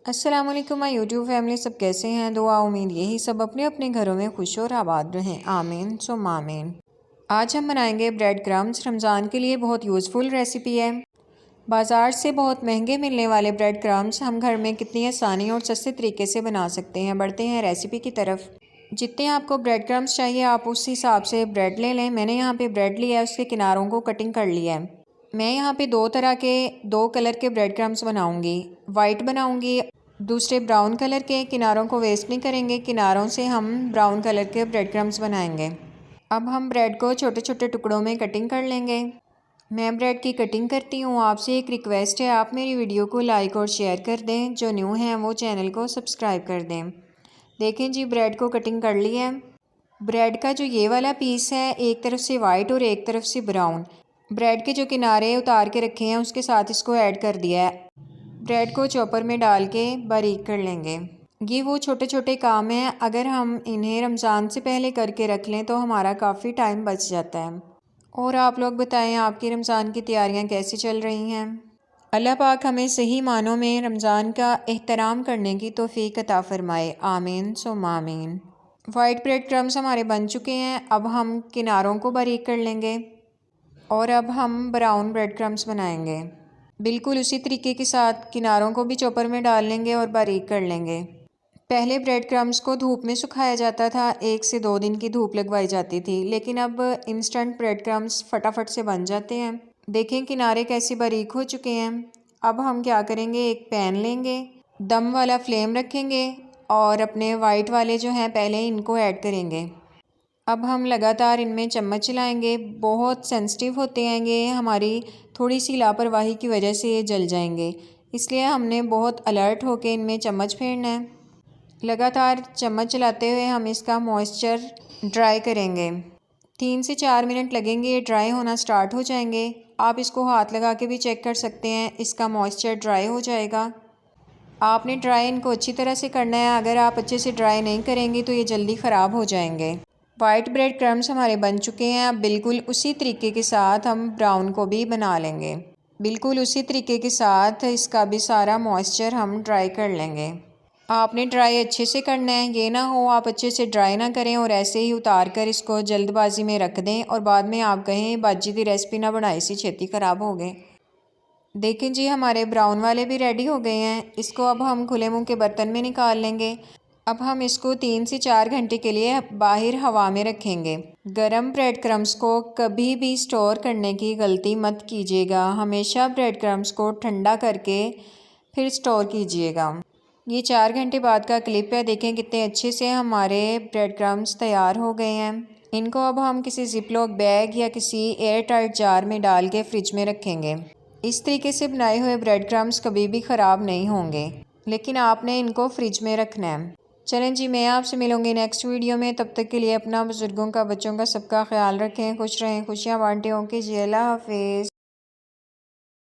अस्सलाम वालेकुम my YouTube family, सब कैसे हैं। दुआ उम्मीद यही सब अपने अपने घरों में खुश और आबाद रहें, आमीन सुम आमीन। आज हम बनाएंगे ब्रेड क्रम्स। रमज़ान के लिए बहुत यूज़फुल रेसिपी है। बाज़ार से बहुत महंगे मिलने वाले ब्रेड क्रम्स हम घर में कितनी आसानी और सस्ते तरीके से बना सकते हैं। बढ़ते हैं रेसिपी की तरफ। जितने आपको ब्रेड क्रम्स चाहिए आप उस हिसाब से ब्रेड ले लें। मैंने यहाँ पे ब्रेड लिया है, उसके किनारों को कटिंग कर लिया है। मैं यहाँ पे दो कलर के ब्रेड क्रम्स बनाऊंगी। वाइट बनाऊंगी, दूसरे ब्राउन कलर के। किनारों को वेस्ट नहीं करेंगे, किनारों से हम ब्राउन कलर के ब्रेड क्रम्स बनाएंगे। अब हम ब्रेड को छोटे छोटे टुकड़ों में कटिंग कर लेंगे। मैं ब्रेड की कटिंग करती हूँ। आपसे एक रिक्वेस्ट है, आप मेरी वीडियो को लाइक और शेयर कर दें। जो न्यू हैं वो चैनल को सब्सक्राइब कर दें। देखें जी, ब्रेड को कटिंग कर ली है। ब्रेड का जो ये वाला पीस है, एक तरफ से वाइट और एक तरफ से ब्राउन, ब्रेड के जो किनारे उतार के रखे हैं उसके साथ इसको ऐड कर दिया है। ब्रेड को चॉपर में डाल के बारीक कर लेंगे। ये वो छोटे छोटे काम हैं, अगर हम इन्हें रमज़ान से पहले करके रख लें तो हमारा काफ़ी टाइम बच जाता है। और आप लोग बताएं, आपकी रमज़ान की तैयारियां कैसी चल रही हैं। अल्लाह पाक हमें सही मानों में रमज़ान का एहतराम करने की तौफीक अता फ़रमाए, आमीन सुम आमीन। वाइट ब्रेड क्रम्स हमारे बन चुके हैं। अब हम किनारों को बारीक कर लेंगे और अब हम ब्राउन ब्रेड क्रम्स बनाएंगे। बिल्कुल उसी तरीके के साथ किनारों को भी चॉपर में डाल लेंगे और बारीक कर लेंगे। पहले ब्रेड क्रम्स को धूप में सुखाया जाता था, 1 से 2 दिन की धूप लगवाई जाती थी, लेकिन अब इंस्टेंट ब्रेड क्रम्स फटाफट से बन जाते हैं। देखें किनारे कैसे बारीक हो चुके हैं। अब हम क्या करेंगे, एक पैन लेंगे, दम वाला फ्लेम रखेंगे और अपने वाइट वाले जो हैं पहले इनको ऐड करेंगे। अब हम लगातार इनमें चम्मच चलाएंगे। बहुत सेंसिटिव होते हैं ये, हमारी थोड़ी सी लापरवाही की वजह से ये जल जाएंगे, इसलिए हमने बहुत अलर्ट होकर इनमें चम्मच फेरना है। लगातार चम्मच चलाते हुए हम इसका मॉइस्चर ड्राई करेंगे। 3 से 4 मिनट लगेंगे, ये ड्राई होना स्टार्ट हो जाएंगे। आप इसको हाथ लगा के भी चेक कर सकते हैं, इसका मॉइस्चर ड्राई हो जाएगा। आपने ड्राई इनको अच्छी तरह से करना है। अगर आप अच्छे से ड्राई नहीं करेंगे तो ये जल्दी ख़राब हो जाएंगे। वाइट ब्रेड क्रम्स हमारे बन चुके हैं। अब बिल्कुल उसी तरीके के साथ हम ब्राउन को भी बना लेंगे। बिल्कुल उसी तरीके के साथ इसका भी सारा मॉइस्चर हम ड्राई कर लेंगे। आपने ड्राई अच्छे से करना है, ये ना हो आप अच्छे से ड्राई ना करें और ऐसे ही उतार कर इसको जल्दबाजी में रख दें और बाद में आप कहें बाजी दी रेसिपी ना बनाई सी, छेती ख़राब हो गए। देखें जी, हमारे ब्राउन वाले भी रेडी हो गए हैं। इसको अब हम खुले मुँह के बर्तन में निकाल लेंगे। अब हम इसको 3 से 4 घंटे के लिए बाहर हवा में रखेंगे। गरम ब्रेड क्रम्स को कभी भी स्टोर करने की गलती मत कीजिएगा। हमेशा ब्रेड क्रम्स को ठंडा करके फिर स्टोर कीजिएगा। ये 4 घंटे बाद का क्लिप है। देखें कितने अच्छे से हमारे ब्रेड क्रम्स तैयार हो गए हैं। इनको अब हम किसी जिपलॉक बैग या किसी एयर टाइट जार में डाल के फ्रिज में रखेंगे। इस तरीके से बनाए हुए ब्रेड क्रम्स कभी भी ख़राब नहीं होंगे, लेकिन आपने इनको फ्रिज में रखना है। चलें जी, मैं आपसे मिलूंगी नेक्स्ट वीडियो में। तब तक के लिए अपना, बुजुर्गों का, बच्चों का, सबका ख्याल रखें। खुश रहें, खुशियाँ बांटें। ओके जी, अल्लाह हाफिज़।